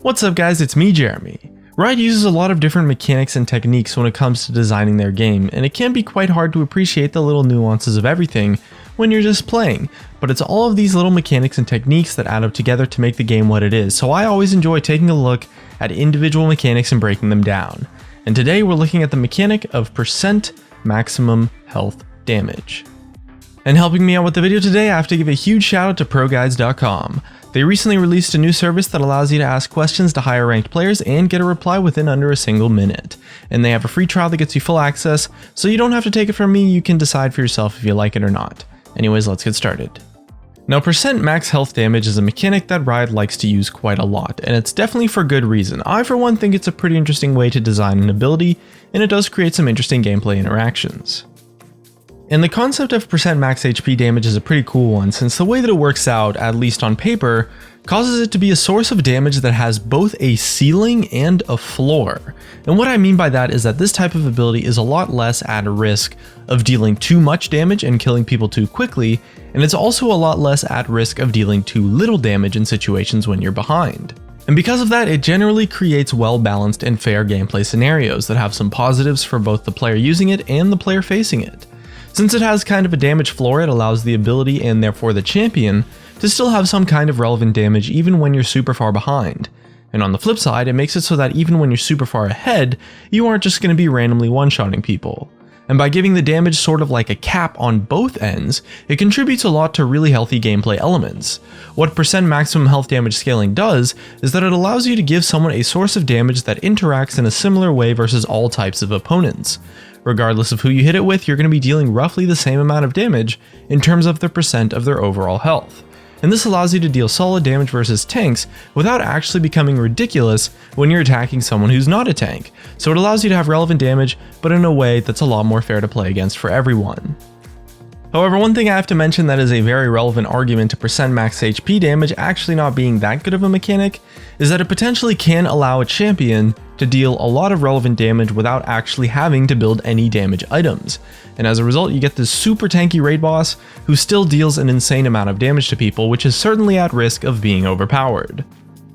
What's up guys, it's me Jeremy. Riot uses a lot of different mechanics and techniques when it comes to designing their game, and it can be quite hard to appreciate the little nuances of everything when you're just playing, but it's all of these little mechanics and techniques that add up together to make the game what it is, so I always enjoy taking a look at individual mechanics and breaking them down. And today we're looking at the mechanic of percent maximum health damage. And helping me out with the video today, I have to give a huge shout out to ProGuides.com. They recently released a new service that allows you to ask questions to higher ranked players and get a reply within under a single minute. And they have a free trial that gets you full access, so you don't have to take it from me, you can decide for yourself if you like it or not. Anyways, let's get started. Now, percent max health damage is a mechanic that Riot likes to use quite a lot, and it's definitely for good reason. I for one think it's a pretty interesting way to design an ability, and it does create some interesting gameplay interactions. And the concept of percent max HP damage is a pretty cool one, since the way that it works out, at least on paper, causes it to be a source of damage that has both a ceiling and a floor. And what I mean by that is that this type of ability is a lot less at risk of dealing too much damage and killing people too quickly, and it's also a lot less at risk of dealing too little damage in situations when you're behind. And because of that, it generally creates well-balanced and fair gameplay scenarios that have some positives for both the player using it and the player facing it. Since it has kind of a damage floor, it allows the ability, and therefore the champion, to still have some kind of relevant damage even when you're super far behind. And on the flip side, it makes it so that even when you're super far ahead, you aren't just going to be randomly one-shotting people. And by giving the damage sort of like a cap on both ends, it contributes a lot to really healthy gameplay elements. What percent maximum health damage scaling does is that it allows you to give someone a source of damage that interacts in a similar way versus all types of opponents. Regardless of who you hit it with, you're going to be dealing roughly the same amount of damage in terms of the percent of their overall health. And this allows you to deal solid damage versus tanks without actually becoming ridiculous when you're attacking someone who's not a tank. So it allows you to have relevant damage, but in a way that's a lot more fair to play against for everyone. However, one thing I have to mention that is a very relevant argument to percent max HP damage actually not being that good of a mechanic is that it potentially can allow a champion to deal a lot of relevant damage without actually having to build any damage items. And as a result, you get this super tanky raid boss who still deals an insane amount of damage to people, which is certainly at risk of being overpowered.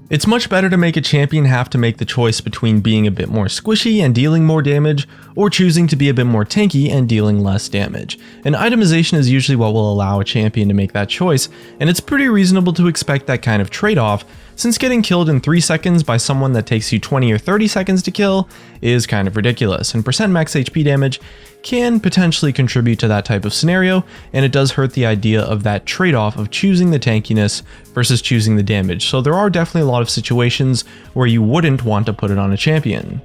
It's much better to make a champion have to make the choice between being a bit more squishy and dealing more damage, or choosing to be a bit more tanky and dealing less damage. And itemization is usually what will allow a champion to make that choice, and it's pretty reasonable to expect that kind of trade-off, since getting killed in 3 seconds by someone that takes you 20 or 30 seconds to kill is kind of ridiculous, and percent max HP damage can potentially contribute to that type of scenario, and it does hurt the idea of that trade-off of choosing the tankiness versus choosing the damage. So there are definitely a lot of situations where you wouldn't want to put it on a champion.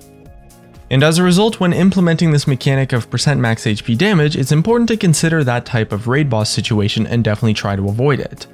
And as a result, when implementing this mechanic of percent max HP damage, it's important to consider that type of raid boss situation and definitely try to avoid it.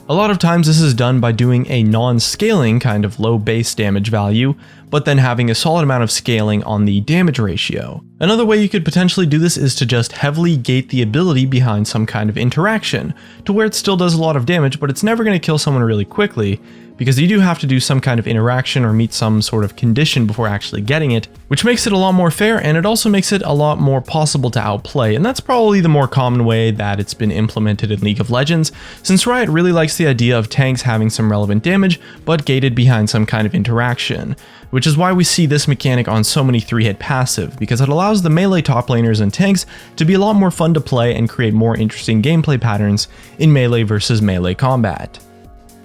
A lot of times this is done by doing a non-scaling kind of low base damage value, but then having a solid amount of scaling on the damage ratio. Another way you could potentially do this is to just heavily gate the ability behind some kind of interaction, to where it still does a lot of damage, but it's never going to kill someone really quickly, because you do have to do some kind of interaction or meet some sort of condition before actually getting it, which makes it a lot more fair, and it also makes it a lot more possible to outplay, and that's probably the more common way that it's been implemented in League of Legends, since Riot really likes the idea of tanks having some relevant damage, but gated behind some kind of interaction, which is why we see this mechanic on so many 3-hit passive, because it allows the melee top laners and tanks to be a lot more fun to play and create more interesting gameplay patterns in melee versus melee combat.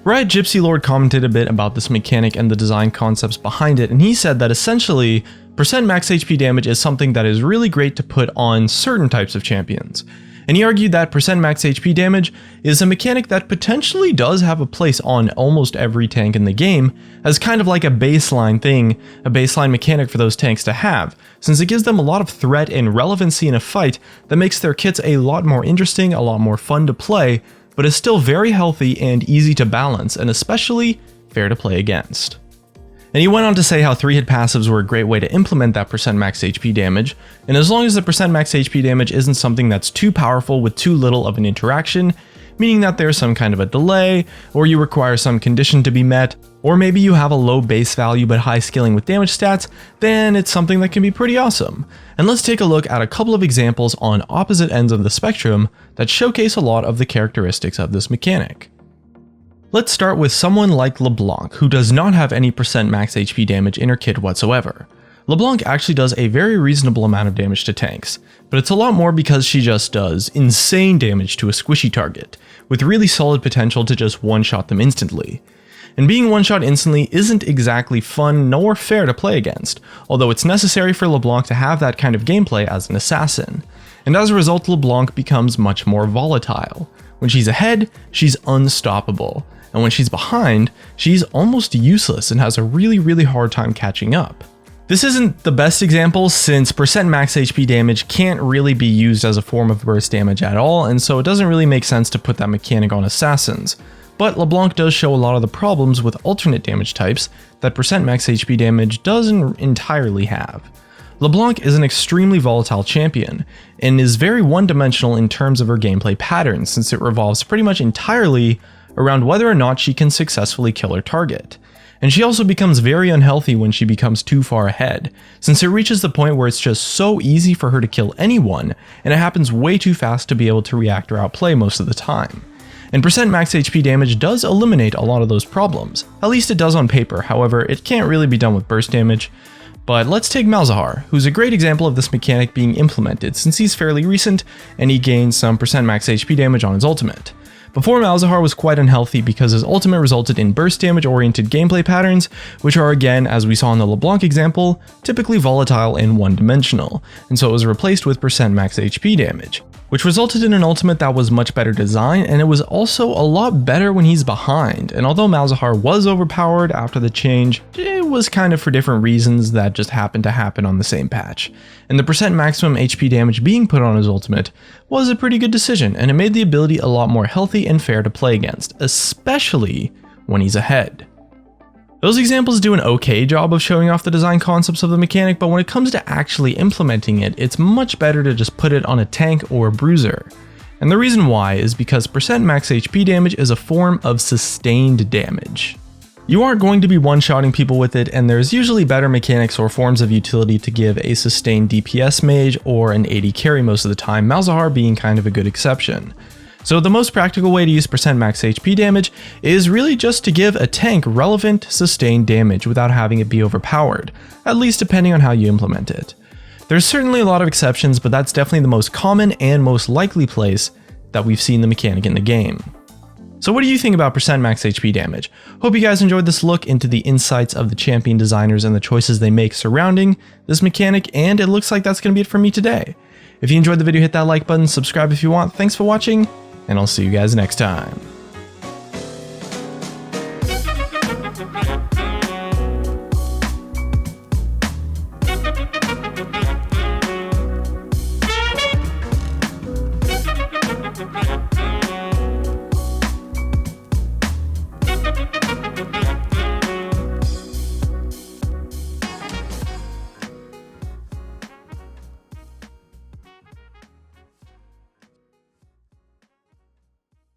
Riot Gypsy Lord commented a bit about this mechanic and the design concepts behind it, and he said that essentially, percent max HP damage is something that is really great to put on certain types of champions. And he argued that percent max HP damage is a mechanic that potentially does have a place on almost every tank in the game as kind of like a baseline thing, a baseline mechanic for those tanks to have, since it gives them a lot of threat and relevancy in a fight that makes their kits a lot more interesting, a lot more fun to play, but is still very healthy and easy to balance, and especially fair to play against. And he went on to say how 3-hit passives were a great way to implement that percent max HP damage, and as long as the percent max HP damage isn't something that's too powerful with too little of an interaction, meaning that there's some kind of a delay, or you require some condition to be met, or maybe you have a low base value but high scaling with damage stats, then it's something that can be pretty awesome. And let's take a look at a couple of examples on opposite ends of the spectrum that showcase a lot of the characteristics of this mechanic. Let's start with someone like LeBlanc, who does not have any % max HP damage in her kit whatsoever. LeBlanc actually does a very reasonable amount of damage to tanks, but it's a lot more because she just does insane damage to a squishy target, with really solid potential to just one-shot them instantly. And being one-shot instantly isn't exactly fun nor fair to play against, although it's necessary for LeBlanc to have that kind of gameplay as an assassin. And as a result, LeBlanc becomes much more volatile. When she's ahead, she's unstoppable, and when she's behind, she's almost useless and has a really hard time catching up. This isn't the best example since % max HP damage can't really be used as a form of burst damage at all, and so it doesn't really make sense to put that mechanic on assassins. But LeBlanc does show a lot of the problems with alternate damage types that % max HP damage doesn't entirely have. LeBlanc is an extremely volatile champion, and is very one-dimensional in terms of her gameplay patterns since it revolves pretty much entirely around whether or not she can successfully kill her target. And she also becomes very unhealthy when she becomes too far ahead, since it reaches the point where it's just so easy for her to kill anyone, and it happens way too fast to be able to react or outplay most of the time. And % max HP damage does eliminate a lot of those problems, at least it does on paper, however it can't really be done with burst damage. But let's take Malzahar, who's a great example of this mechanic being implemented since he's fairly recent and he gains some % max HP damage on his ultimate. Before, Malzahar was quite unhealthy because his ultimate resulted in burst damage oriented gameplay patterns, which are again, as we saw in the LeBlanc example, typically volatile and one-dimensional, and so it was replaced with % max HP damage, which resulted in an ultimate that was much better designed, and it was also a lot better when he's behind. And although Malzahar was overpowered after the change, it was kind of for different reasons that just happened to happen on the same patch. And the % maximum HP damage being put on his ultimate was a pretty good decision, and it made the ability a lot more healthy and fair to play against, especially when he's ahead. Those examples do an okay job of showing off the design concepts of the mechanic, but when it comes to actually implementing it, it's much better to just put it on a tank or a bruiser. And the reason why is because % max HP damage is a form of sustained damage. You aren't going to be one-shotting people with it, and there's usually better mechanics or forms of utility to give a sustained DPS mage or an AD carry most of the time, Malzahar being kind of a good exception. So the most practical way to use % max HP damage is really just to give a tank relevant sustained damage without having it be overpowered, at least depending on how you implement it. There's certainly a lot of exceptions, but that's definitely the most common and most likely place that we've seen the mechanic in the game. So what do you think about % max HP damage? Hope you guys enjoyed this look into the insights of the champion designers and the choices they make surrounding this mechanic, and it looks like that's going to be it for me today. If you enjoyed the video, hit that like button, subscribe if you want. Thanks for watching, and I'll see you guys next time.